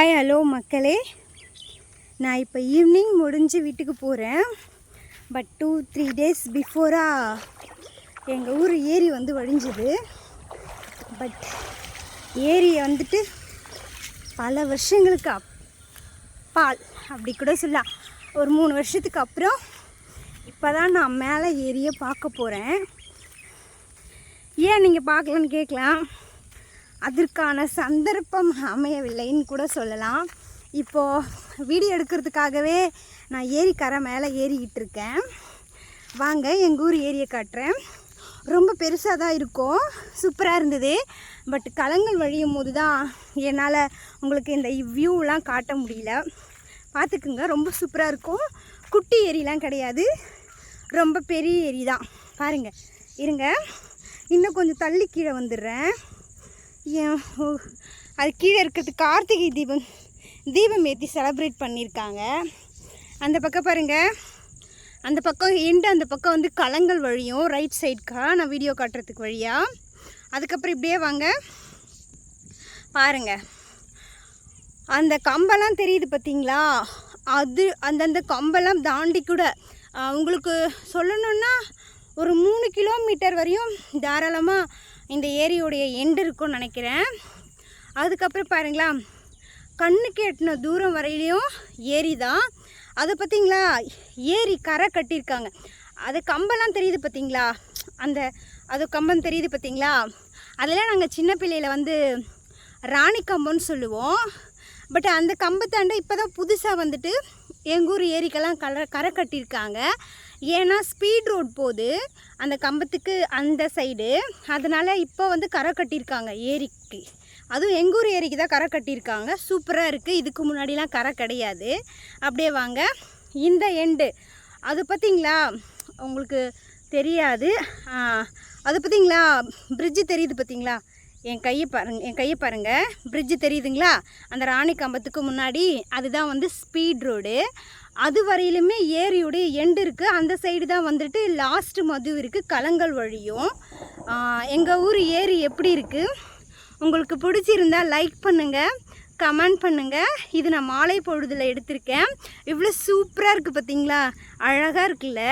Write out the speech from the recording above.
Hi hello மக்களே, நான் இப்போ ஈவினிங் முடிஞ்சு வீட்டுக்கு போகிறேன். பட் 2-3 டேஸ் பிஃபோராக எங்கள் ஊர் ஏரி வந்து வழிஞ்சுது. பட் ஏரியை வந்துட்டு பல வருஷங்களுக்கு அப்பால் அப்படி கூட சொல்லலாம், ஒரு 3 வருஷத்துக்கு அப்புறம் இப்போ தான் நான் மேலே ஏரியை பார்க்க போகிறேன். ஏன் நீங்கள் பார்க்கலன்னு கேட்கலாம், அதற்கான சந்தர்ப்பம் அமையவில்லைன்னு கூட சொல்லலாம். இப்போது வீடியோ எடுக்கிறதுக்காகவே நான் ஏரிக்கரை மேலே ஏறிக்கிட்டு இருக்கேன். வாங்க எங்கள் ஊர் ஏரியை காட்டுறேன். ரொம்ப பெருசாக தான் இருக்கும், சூப்பராக இருந்தது. பட் கலங்கள் வழியும் போது தான் என்னால் உங்களுக்கு இந்த வியூலாம் காட்ட முடியல. பார்த்துக்குங்க, ரொம்ப சூப்பராக இருக்கும். குட்டி ஏரிலாம் கிடையாது, ரொம்ப பெரிய ஏரி தான். பாருங்கள், இருங்க இன்னும் கொஞ்சம் தள்ளி கீழே வந்துடுறேன். அது கீழே இருக்கிறது கார்த்திகை தீபம் ஏற்றி செலப்ரேட் பண்ணியிருக்காங்க. அந்த பக்கம் பாருங்கள், அந்த பக்கம் அந்த பக்கம் வந்து கலங்கள் வழியும் ரைட் சைடுக்கா நான் வீடியோ காட்டுறதுக்கு வழியாக. அதுக்கப்புறம் இப்படியே வாங்க, பாருங்கள் அந்த கம்பெல்லாம் தெரியுது பார்த்தீங்களா, அது அந்தந்த கம்பெல்லாம் தாண்டி கூட உங்களுக்கு சொல்லணுன்னா ஒரு 3 கிலோமீட்டர் வரையும் தாராளமாக இந்த ஏரியோடைய எண்டு இருக்கும்னு நினைக்கிறேன். அதுக்கப்புறம் பாருங்களா, கண்ணுக்கு எட்டின தூரம் வரையிலையும் ஏரி தான். அதை பார்த்திங்களா, ஏரி கரை கட்டியிருக்காங்க. அது கம்பெல்லாம் தெரியுது பார்த்திங்களா, அது கம்பம் தெரியுது பார்த்திங்களா, அதெல்லாம் நாங்கள் சின்ன பிள்ளையில் வந்து ராணி கம்பம்னு சொல்லுவோம். பட் அந்த கம்பத்தாண்ட இப்போ தான் புதுசாக வந்துட்டு எங்கள் ஊர் ஏரிக்கெல்லாம் கரை கட்டியிருக்காங்க. ஏன்னா ஸ்பீட் ரோட் போகுது அந்த கம்பத்துக்கு அந்த சைடு, அதனால் இப்போ வந்து கரை கட்டியிருக்காங்க ஏரிக்கு. அதுவும் எங்கள் ஊர் ஏரிக்கு தான் கரை கட்டியிருக்காங்க. சூப்பராக இருக்குது. இதுக்கு முன்னாடிலாம் கரை கிடையாது. அப்படியே வாங்க, இந்த எண்டு அது பார்த்திங்களா, உங்களுக்கு அது பார்த்திங்களா, பிரிட்ஜு தெரியுது பார்த்திங்களா, என் கையை பாருங்கள், பிரிட்ஜு தெரியுதுங்களா, அந்த ராணி கம்பத்துக்கு முன்னாடி அதுதான் வந்து ஸ்பீட் ரோடு. அது வரையிலுமே ஏரியோடைய எண்டு இருக்குது. அந்த சைடு தான் வந்துட்டு லாஸ்ட்டு மது இருக்குது, கலங்கள் வழியும். எங்கள் ஊர் ஏரி எப்படி இருக்குது, உங்களுக்கு பிடிச்சிருந்தால் லைக் பண்ணுங்கள், கமெண்ட் பண்ணுங்கள். இது நான் மாலை பொழுதில் எடுத்திருக்கேன். இவ்வளோ சூப்பராக இருக்குது பார்த்தீங்களா, அழகாக இருக்குல்ல.